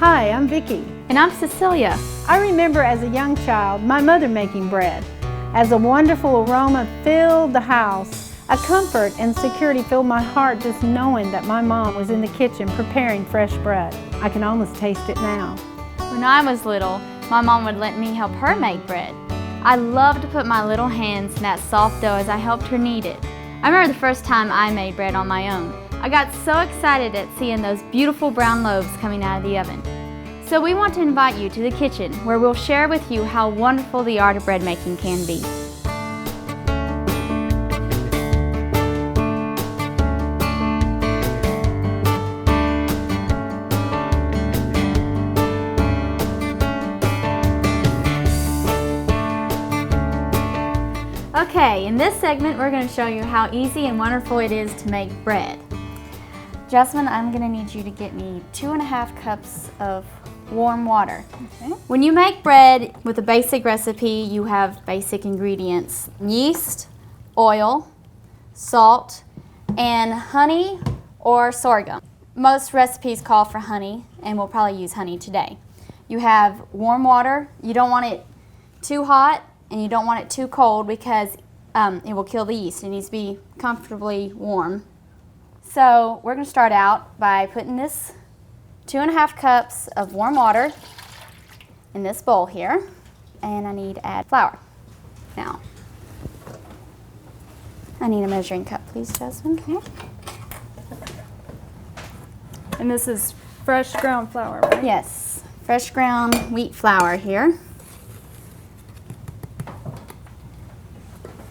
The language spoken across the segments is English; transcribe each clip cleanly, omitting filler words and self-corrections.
Hi, I'm Vicki. And I'm Cecilia. I remember as a young child my mother making bread. As a wonderful aroma filled the house, a comfort and security filled my heart just knowing that my mom was in the kitchen preparing fresh bread. I can almost taste it now. When I was little, my mom would let me help her make bread. I loved to put my little hands in that soft dough as I helped her knead it. I remember the first time I made bread on my own. I got so excited at seeing those beautiful brown loaves coming out of the oven. So we want to invite you to the kitchen where we'll share with you how wonderful the art of bread making can be. Okay, in this segment we're going to show you how easy and wonderful it is to make bread. Jasmine, I'm going to need you to get me 2.5 cups of warm water. Okay. When you make bread with a basic recipe, you have basic ingredients: yeast, oil, salt, and honey or sorghum. Most recipes call for honey, and we'll probably use honey today. You have warm water. You don't want it too hot, and you don't want it too cold because it will kill the yeast. It needs to be comfortably warm. So we're going to start out by putting this 2.5 cups of warm water in this bowl here, and I need to add flour. Now, I need a measuring cup, please, Jasmine. Okay. And this is fresh ground flour, right? Yes, fresh ground wheat flour here.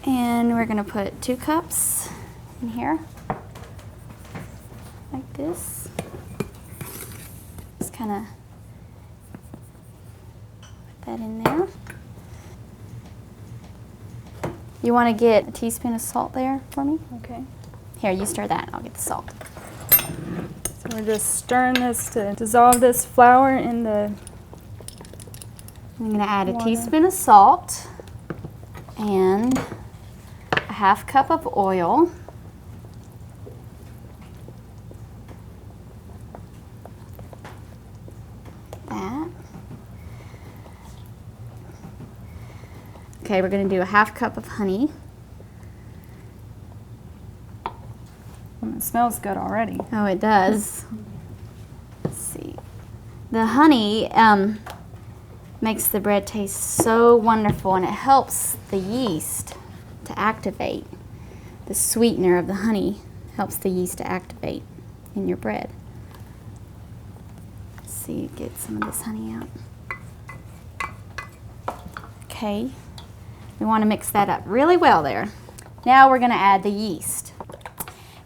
And we're going to put 2 cups in here, like this. Just kind of put that in there. You want to get a teaspoon of salt there for me? Okay. Here, you stir that. I'll get the salt. So we're just stirring this to dissolve this flour in the I'm going to add a water. teaspoon of salt and a 1/2 cup of oil. That. Okay, we're going to do a 1/2 cup of honey. It smells good already. Oh, it does. Let's see. The honey makes the bread taste so wonderful, and it helps the yeast to activate. The sweetener of the honey helps the yeast to activate in your bread. Let's see, get some of this honey out. Okay, we want to mix that up really well there. Now we're going to add the yeast.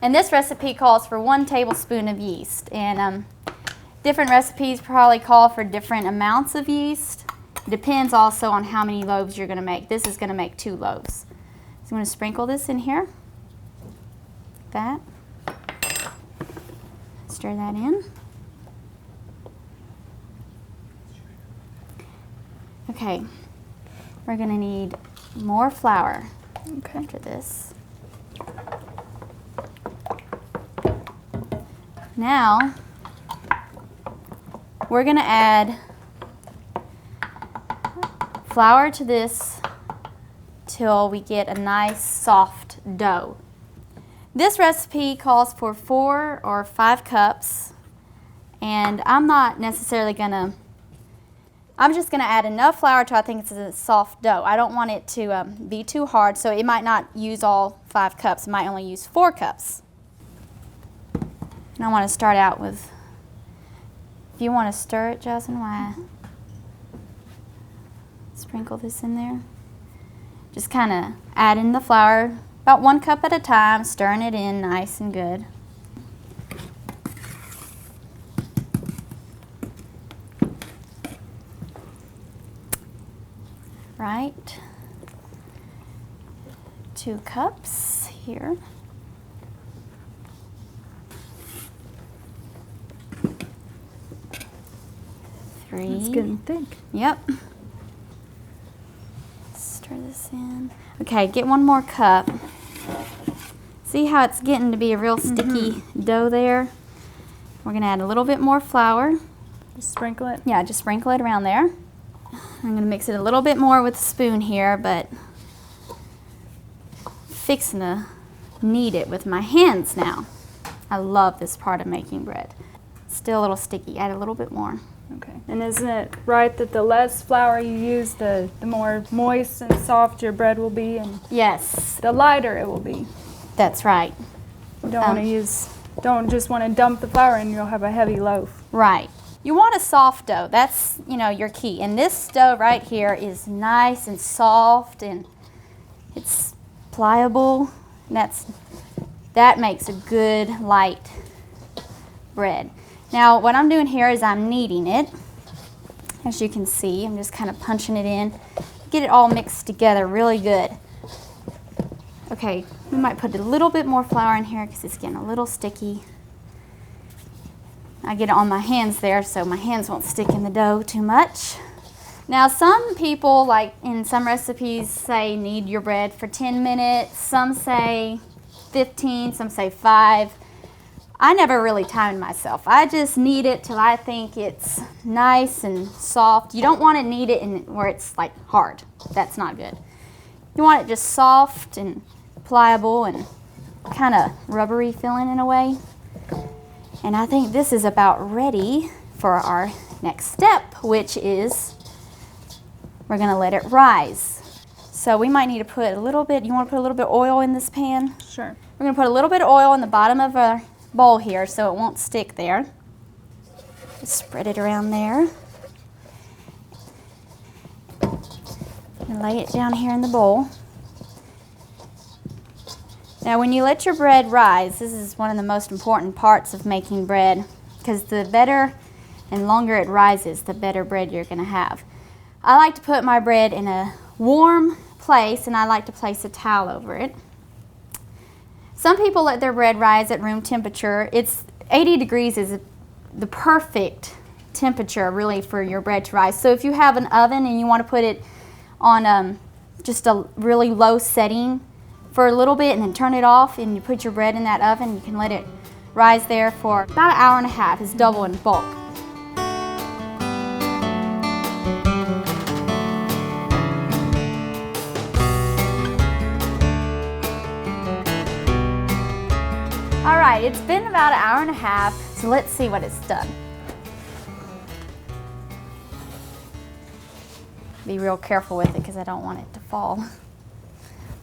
And this recipe calls for 1 tablespoon of yeast. And different recipes probably call for different amounts of yeast. It depends also on how many loaves you're going to make. This is going to make 2 loaves. So I'm going to sprinkle this in here. That. Stir that in. Okay. We're going to need more flour after this. Now, we're going to add flour to this till we get a nice soft dough. This recipe calls for 4 or 5 cups, and I'm not necessarily I'm just going to add enough flour till I think it's a soft dough. I don't want it to be too hard, so it might not use all 5 cups. It might only use 4 cups. And I want to start out with, if you want to stir it, Jasmine, why sprinkle this in there. Just kind of add in the flour, about 1 cup at a time, stirring it in nice and good. Right. 2 cups here. It's getting thick. Yep. Stir this in. Okay, get 1 more cup. See how it's getting to be a real sticky dough there? We're going to add a little bit more flour. Just sprinkle it. Yeah, just sprinkle it around there. I'm gonna mix it a little bit more with a spoon here, but fixing to knead it with my hands now. I love this part of making bread. Still a little sticky, add a little bit more. Okay. And isn't it right that the less flour you use, the more moist and soft your bread will be, and Yes, the lighter it will be? that's right. You don't just want to dump the flour and you'll have a heavy loaf. Right. You want a soft dough. That's, your key. And this dough right here is nice and soft and it's pliable. And that makes a good light bread. Now what I'm doing here is I'm kneading it. As you can see, I'm just kind of punching it in. Get it all mixed together really good. Okay, we might put a little bit more flour in here because it's getting a little sticky. I get it on my hands there so my hands won't stick in the dough too much. Now some people, like in some recipes, say knead your bread for 10 minutes. Some say 15, some say 5. I never really timed myself. I just knead it till I think it's nice and soft. You don't want to knead it where it's like hard. That's not good. You want it just soft and pliable and kind of rubbery feeling in a way. And I think this is about ready for our next step, which is we're gonna let it rise. So we might need to put a little bit, you wanna put a little bit of oil in this pan? Sure. We're gonna put a little bit of oil in the bottom of our bowl here so it won't stick there. Just spread it around there. And lay it down here in the bowl. Now when you let your bread rise, this is one of the most important parts of making bread because the better and longer it rises, the better bread you're gonna have. I like to put my bread in a warm place and I like to place a towel over it. Some people let their bread rise at room temperature. 80 degrees is the perfect temperature really for your bread to rise. So if you have an oven and you want to put it on just a really low setting for a little bit and then turn it off and you put your bread in that oven, you can let it rise there for about an hour and a half. It's double in bulk. All right, it's been about an hour and a half, so let's see what it's done. Be real careful with it because I don't want it to fall.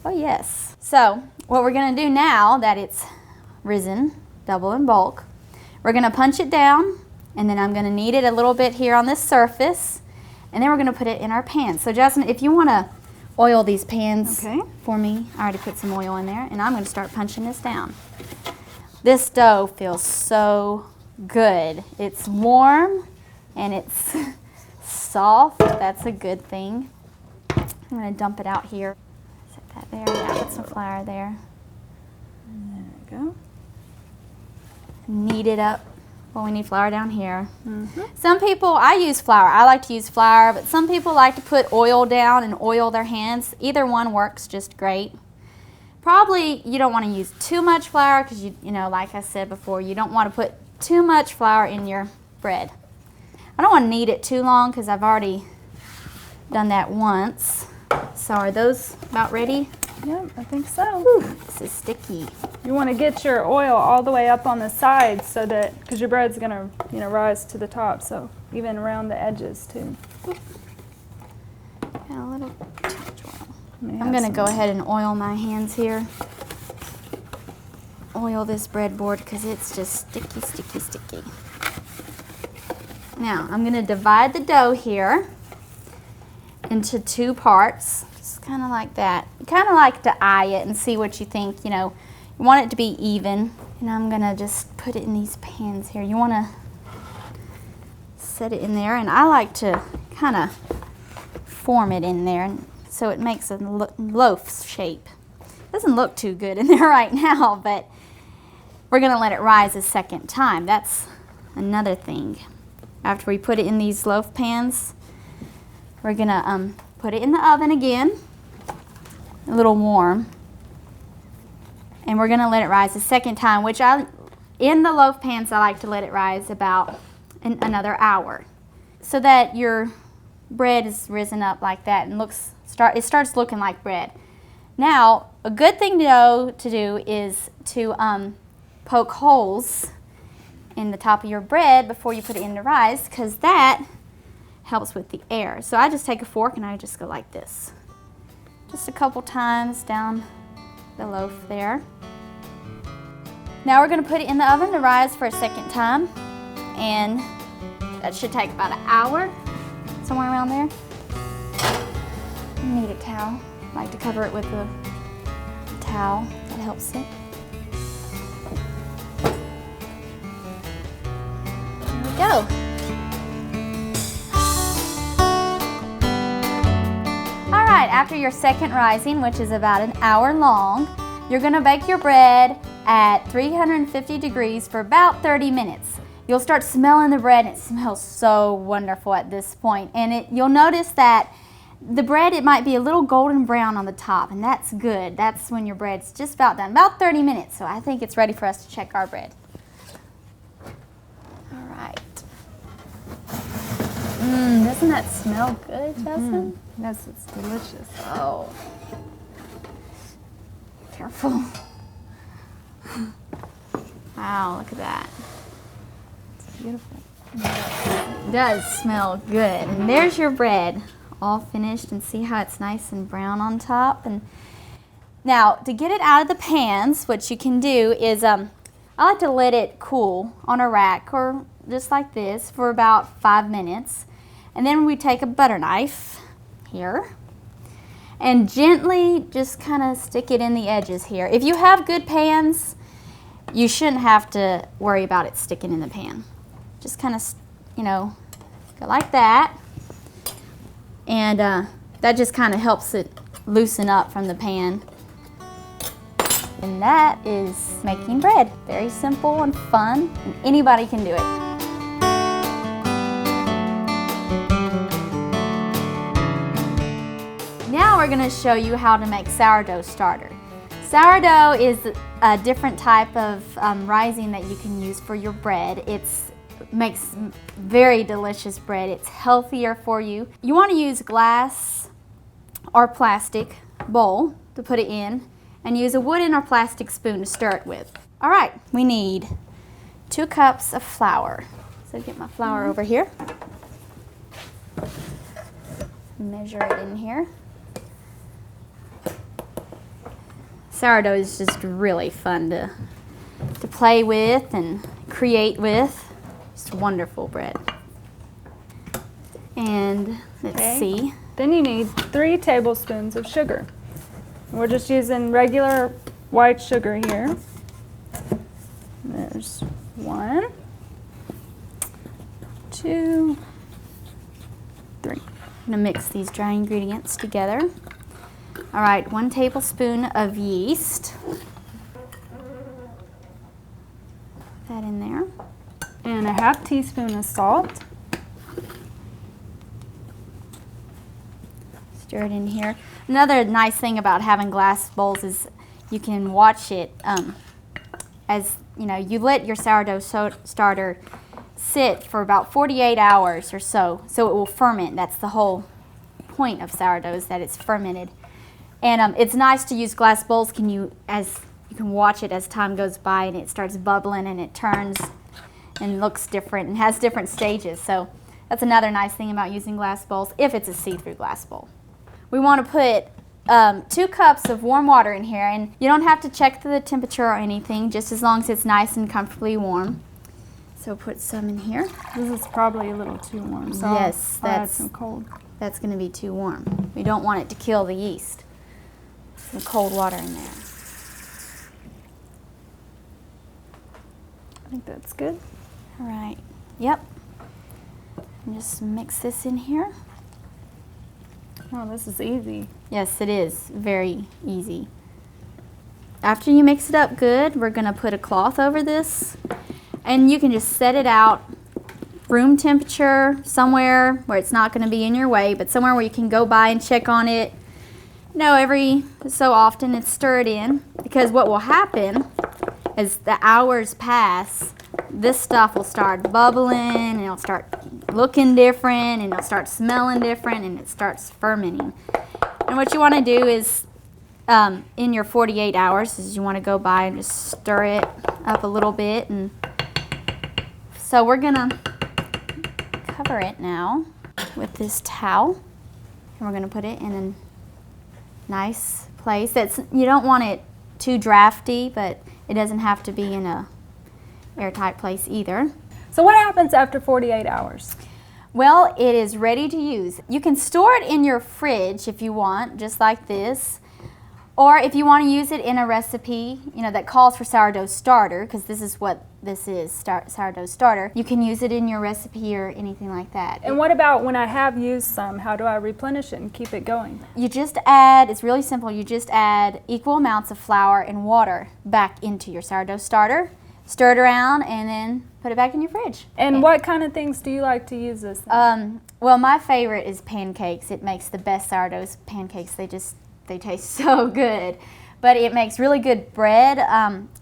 Oh yes. So what we're gonna do now that it's risen, double in bulk, we're gonna punch it down and then I'm gonna knead it a little bit here on this surface and then we're gonna put it in our pan. So Jasmine, if you wanna oil these pans for me, I already put some oil in there and I'm gonna start punching this down. This dough feels so good. It's warm and it's soft. That's a good thing. I'm gonna dump it out here. Set that there. Yeah, put some flour there. There we go. Knead it up. Well, we need flour down here. Some people, I use flour. I like to use flour, but some people like to put oil down and oil their hands. Either one works just great. Probably you don't want to use too much flour because you know, like I said before, you don't want to put too much flour in your bread. I don't want to knead it too long because I've already done that once. So are those about ready? Yep, I think so. Whew, this is sticky. You want to get your oil all the way up on the sides so that, because your bread's going to, rise to the top, so even around the edges too. And a little too much oil. I'm going to go ahead and oil my hands here. Oil this breadboard because it's just sticky, sticky, sticky. Now, I'm going to divide the dough here into 2 parts, just kind of like that. You kind of like to eye it and see what you think, you want it to be even. And I'm going to just put it in these pans here. You want to set it in there, and I like to kind of form it in there so it makes a loaf shape. Doesn't look too good in there right now, but we're going to let it rise a second time. That's another thing. After we put it in these loaf pans, we're going to put it in the oven again, a little warm, and we're going to let it rise a second time, which in the loaf pans I like to let it rise about another hour, so that your bread is risen up like that and it starts looking like bread. Now, a good thing to do is to poke holes in the top of your bread before you put it in the rise, because that helps with the air. So I just take a fork and I just go like this, just a couple times down the loaf there. Now we're going to put it in the oven to rise for a second time, and that should take about an hour, somewhere around there. You need a towel. I like to cover it with a towel, that helps it. There we go. All right, after your second rising, which is about an hour long, you're gonna bake your bread at 350 degrees for about 30 minutes. You'll start smelling the bread, and it smells so wonderful at this point. And you'll notice that the bread, it might be a little golden brown on the top, and that's good. That's when your bread's just about done, about 30 minutes. So I think it's ready for us to check our bread. All right. Doesn't that smell good, Jasmine? Yes, it's delicious. Oh. Careful. Wow, look at that. It's beautiful. It does smell good. And there's your bread, all finished, and see how it's nice and brown on top. And now, to get it out of the pans, what you can do is, I like to let it cool on a rack, or just like this, for about 5 minutes. And then we take a butter knife here and gently just kind of stick it in the edges here. If you have good pans, you shouldn't have to worry about it sticking in the pan. Just kind of, go like that. And that just kind of helps it loosen up from the pan. And that is making bread. Very simple and fun, and anybody can do it. Now we're going to show you how to make sourdough starter. Sourdough is a different type of rising that you can use for your bread. It makes very delicious bread. It's healthier for you. You want to use glass or plastic bowl to put it in, and use a wooden or plastic spoon to stir it with. All right, we need 2 cups of flour. So get my flour over here. Measure it in here. Sourdough is just really fun to play with and create with. It's wonderful bread. And let's see. Then you need 3 tablespoons of sugar. We're just using regular white sugar here. There's 1, 2, 3. I'm gonna mix these dry ingredients together. All right, 1 tablespoon of yeast. Put that in there. And a half teaspoon of salt. Stir it in here. Another nice thing about having glass bowls is you can watch it as you let your sourdough starter sit for about 48 hours or so it will ferment. That's the whole point of sourdough, is that it's fermented. And it's nice to use glass bowls. As you can watch it as time goes by, and it starts bubbling and it turns and looks different and has different stages. So that's another nice thing about using glass bowls, if it's a see-through glass bowl. We want to put 2 cups of warm water in here, and you don't have to check the temperature or anything, just as long as it's nice and comfortably warm. So put some in here. This is probably a little too warm, so yes, I'll add some cold. That's going to be too warm. We don't want it to kill the yeast. Some cold water in there. I think that's good. All right. Yep. And just mix this in here. Oh, this is easy. Yes, it is. Very easy. After you mix it up good, we're going to put a cloth over this. And you can just set it out room temperature, somewhere where it's not going to be in your way, but somewhere where you can go by and check on it. Every so often, it's stirred in, because what will happen as the hours pass, this stuff will start bubbling, and it'll start looking different, and it'll start smelling different, and it starts fermenting. And what you want to do is, in your 48 hours, is you want to go by and just stir it up a little bit. And so we're gonna cover it now with this towel, and we're gonna put it in a nice place. You don't want it too drafty, but it doesn't have to be in a airtight place either. So what happens after 48 hours? Well, it is ready to use. You can store it in your fridge if you want, just like this. Or if you want to use it in a recipe, that calls for sourdough starter, because this is what this is, sourdough starter. You can use it in your recipe or anything like that. And what about when I have used some? How do I replenish it and keep it going? You just add, it's really simple, you just add equal amounts of flour and water back into your sourdough starter, stir it around, and then put it back in your fridge. And what kind of things do you like to use this in? Well, my favorite is pancakes. It makes the best sourdough pancakes. They taste so good. But it makes really good bread.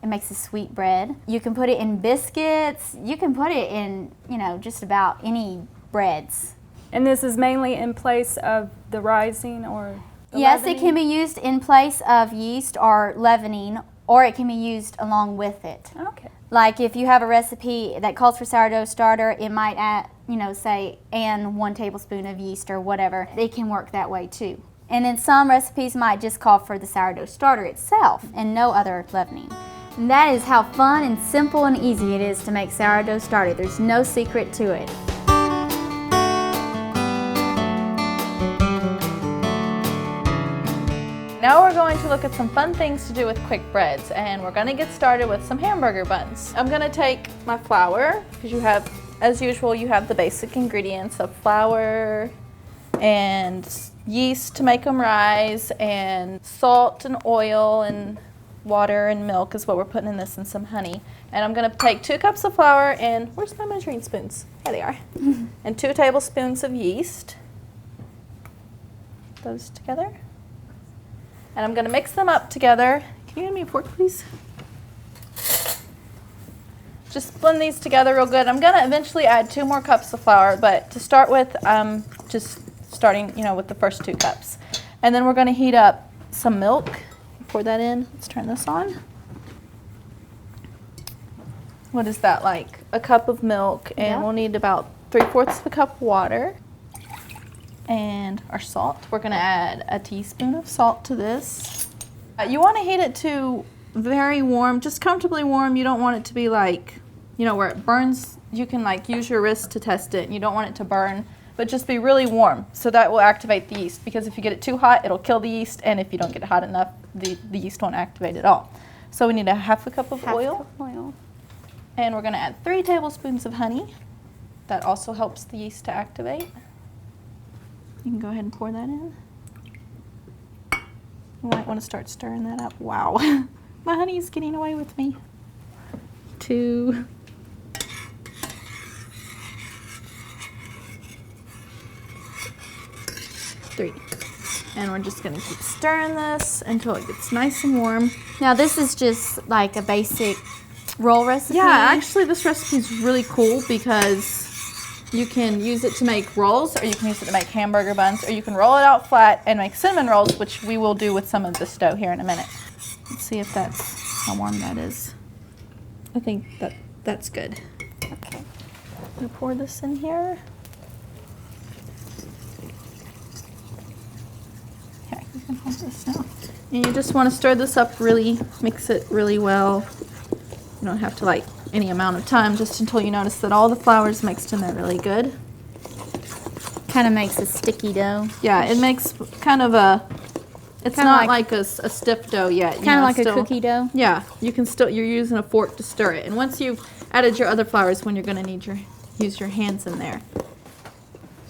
It makes a sweet bread. You can put it in biscuits. You can put it in, just about any breads. And this is mainly in place of the rising or the Yes, leavening? it can be used in place of yeast or leavening, or it can be used along with it. Okay. Like if you have a recipe that calls for sourdough starter, it might add, say, and 1 tablespoon of yeast or whatever. It can work that way too. And then some recipes might just call for the sourdough starter itself and no other leavening. And that is how fun and simple and easy it is to make sourdough starter. There's no secret to it. Now we're going to look at some fun things to do with quick breads, and we're going to get started with some hamburger buns. I'm going to take my flour, because you have, as usual, you have the basic ingredients of flour and yeast to make them rise, and salt and oil and water and milk is what we're putting in this, and some honey. And I'm going to take 2 cups of flour and, where's my measuring spoons? There they are. And 2 tablespoons of yeast. Those together. And I'm going to mix them up together. Can you give me a fork, please? Just blend these together real good. I'm going to eventually add 2 more cups of flour, but to start with, just starting, with the first 2 cups. And then we're going to heat up some milk. Pour that in. Let's turn this on. What is that, like a cup of milk? And we'll need about 3/4 of a cup of water. And our salt. We're going to add a teaspoon of salt to this. You want to heat it to very warm, just comfortably warm. You don't want it to be like, where it burns. You can use your wrist to test it. And you don't want it to burn, but just be really warm. So that will activate the yeast, because if you get it too hot, it'll kill the yeast. And if you don't get it hot enough, the yeast won't activate at all. So we need a half a cup of oil. And we're going to add 3 tablespoons of honey. That also helps the yeast to activate. You can go ahead and pour that in. You might want to start stirring that up. Wow, my honey's getting away with me. 2. 3. And we're just going to keep stirring this until it gets nice and warm. Now this is just like a basic roll recipe. Yeah, actually this recipe is really cool because you can use it to make rolls, or you can use it to make hamburger buns, or you can roll it out flat and make cinnamon rolls, which we will do with some of this dough here in a minute. Let's see if that's how warm that is. I think that's good. Okay. I'm going to pour this in here. Here, you can hold this now. And you just want to stir this up really, mix it really well. You don't have to any amount of time, just until you notice that all the flour's mixed in there really good. Kind of makes a sticky dough. Yeah, it makes kind of a, it's Kinda not like like a stiff dough yet. Kind of like a cookie dough. Yeah, you're using a fork to stir it. And once you've added your other flours, when you're going to use your hands in there.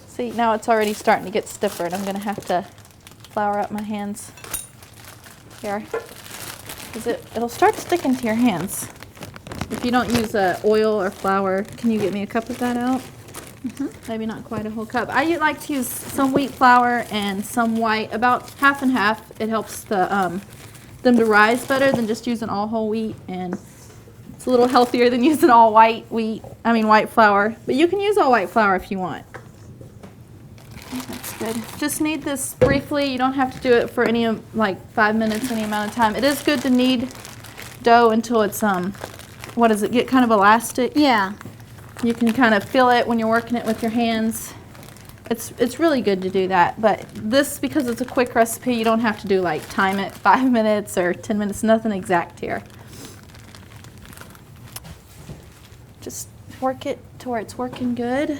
See, now it's already starting to get stiffer, and I'm going to have to flour up my hands here, because it'll start sticking to your hands. If you don't use oil or flour, can you get me a cup of that out? Maybe not quite a whole cup. I like to use some wheat flour and some white, about half and half. It helps them to rise better than just using all whole wheat. And It's a little healthier than using all white flour. But you can use all white flour if you want. That's good. Just knead this briefly. You don't have to do it for any, like 5 minutes, any amount of time. It is good to knead dough until it's, what does it get, kind of elastic? Yeah. You can kind of feel it when you're working it with your hands. It's really good to do that, but this, because it's a quick recipe, you don't have to do like time it 5 minutes or 10 minutes, nothing exact here. Just work it to where it's working good.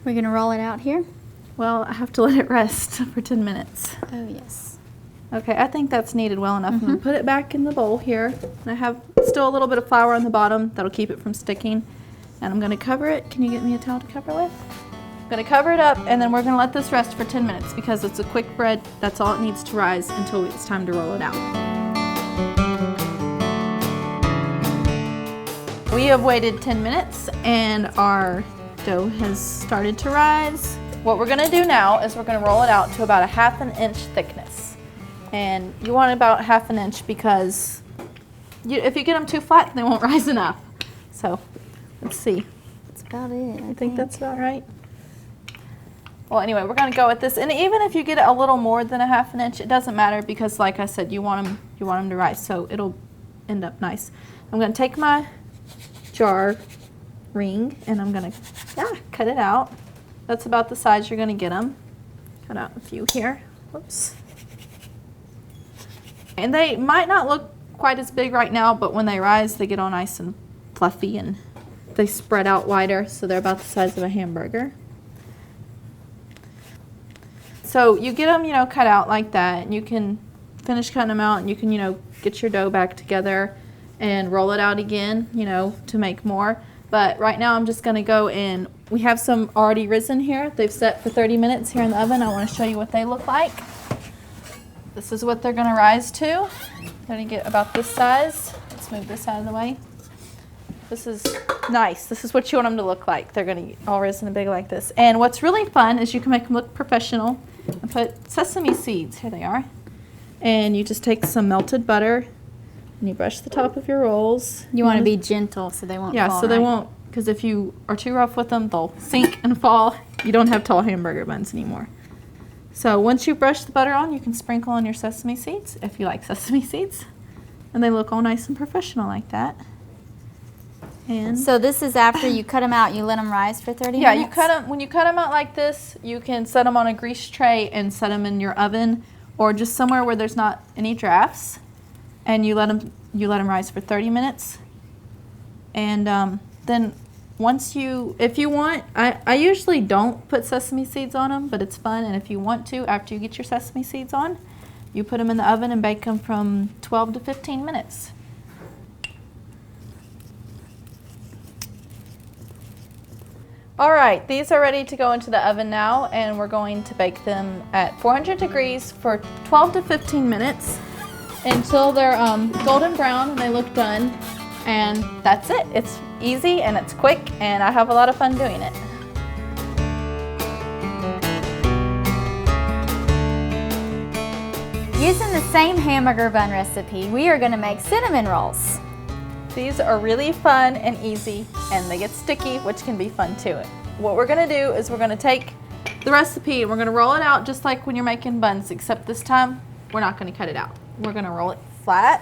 We're gonna roll it out here? Well, I have to let it rest for 10 minutes. Oh, yes. Okay, I think that's kneaded well enough. I'm gonna put it back in the bowl here. And I have still a little bit of flour on the bottom that'll keep it from sticking. And I'm gonna cover it. Can you get me a towel to cover with? I'm gonna cover it up, and then we're gonna let this rest for 10 minutes because it's a quick bread. That's all it needs to rise until it's time to roll it out. We have waited 10 minutes and our dough has started to rise. What we're gonna do now is we're gonna roll it out to about a 1/2 inch thickness. And you want about 1/2 inch because if you get them too flat, they won't rise enough. So let's see. That's about it. I think that's about right. Well, anyway, we're gonna go with this, and even if you get it a little more than a 1/2 inch, it doesn't matter because, like I said, you want them to rise, so it'll end up nice. I'm gonna take my jar ring and I'm gonna cut it out. That's about the size you're gonna get them. Cut out a few here. Whoops. And they might not look quite as big right now, but when they rise, they get all nice and fluffy and they spread out wider, so they're about the size of a hamburger. So you get them, cut out like that, and you can finish cutting them out, and you can, get your dough back together and roll it out again, to make more. But right now I'm just gonna go and we have some already risen here. They've set for 30 minutes here in the oven. I wanna show you what they look like. This is what they're gonna rise to. They're gonna get about this size. Let's move this out of the way. This is nice. This is what you want them to look like. They're gonna get all risen and big like this. And what's really fun is you can make them look professional and put sesame seeds. Here they are. And you just take some melted butter and you brush the top of your rolls. You want to be gentle so they won't fall. Yeah, so they won't, because if you are too rough with them, they'll sink and fall. You don't have tall hamburger buns anymore. So once you brush the butter on, you can sprinkle on your sesame seeds if you like sesame seeds. And they look all nice and professional like that. And so this is after you cut them out, you let them rise for 30 minutes? Yeah, you cut them, when you cut them out like this, you can set them on a grease tray and set them in your oven or just somewhere where there's not any drafts. And you let them rise for 30 minutes. And then once if you want, I usually don't put sesame seeds on them, but it's fun. And if you want to, after you get your sesame seeds on, you put them in the oven and bake them from 12 to 15 minutes. All right, these are ready to go into the oven now, and we're going to bake them at 400 degrees for 12 to 15 minutes until they're golden brown and they look done. And that's it. It's easy and it's quick, and I have a lot of fun doing it. Using the same hamburger bun recipe, we are going to make cinnamon rolls. These are really fun and easy, and they get sticky, which can be fun too. What we're gonna do is we're gonna take the recipe and we're gonna roll it out just like when you're making buns, except this time we're not gonna cut it out. We're gonna roll it flat,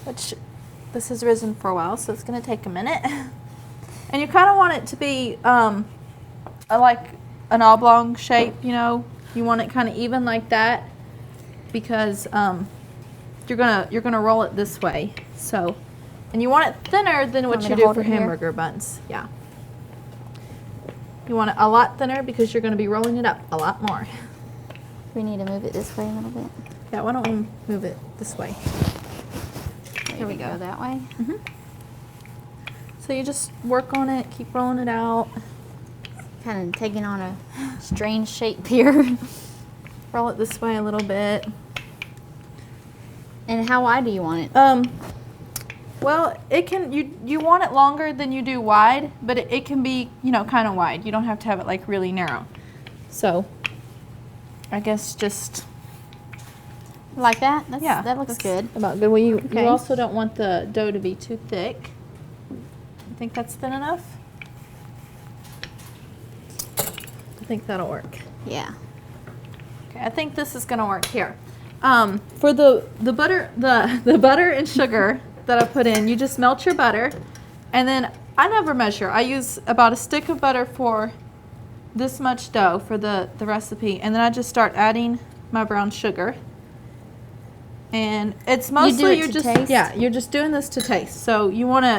which this has risen for a while, so it's gonna take a minute. And you kind of want it to be like an oblong shape, You want it kind of even like that because you're gonna roll it this way. So. And you want it thinner than what you do for hamburger buns. Yeah. You want it a lot thinner because you're going to be rolling it up a lot more. We need to move it this way a little bit. Yeah, why don't we move it this way? Here we go. That way. Mm-hmm. So you just work on it, keep rolling it out. Kind of taking on a strange shape here. Roll it this way a little bit. And how wide do you want it? Well, it can, you want it longer than you do wide, but it can be, kind of wide. You don't have to have it like really narrow. So, I guess just Like that? That's, Yeah, that looks that's good. About good. Well, you Okay. also don't want the dough to be too thick. You think that's thin enough? I think that'll work. Yeah. Okay, I think this is gonna work here. For the butter, the butter and sugar that I put in, you just melt your butter, and then I never measure. I use about a stick of butter for this much dough for the recipe, and then I just start adding my brown sugar. And it's mostly you're just doing this to taste. So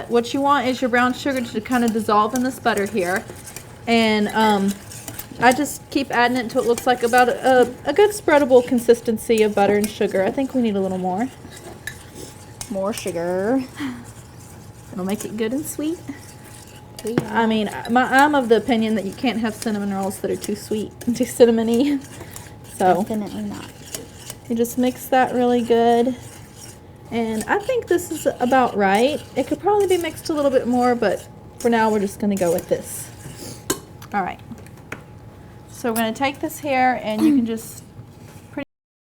what you want is your brown sugar to kind of dissolve in this butter here, and I just keep adding it until it looks like about a good spreadable consistency of butter and sugar. I think we need a little more. More sugar. It'll make it good and sweet. I mean, I'm of the opinion that you can't have cinnamon rolls that are too sweet and too cinnamony. So Definitely not. you just mix that really good. And I think this is about right. It could probably be mixed a little bit more, but for now we're just going to go with this. All right. So we're going to take this here, and you can just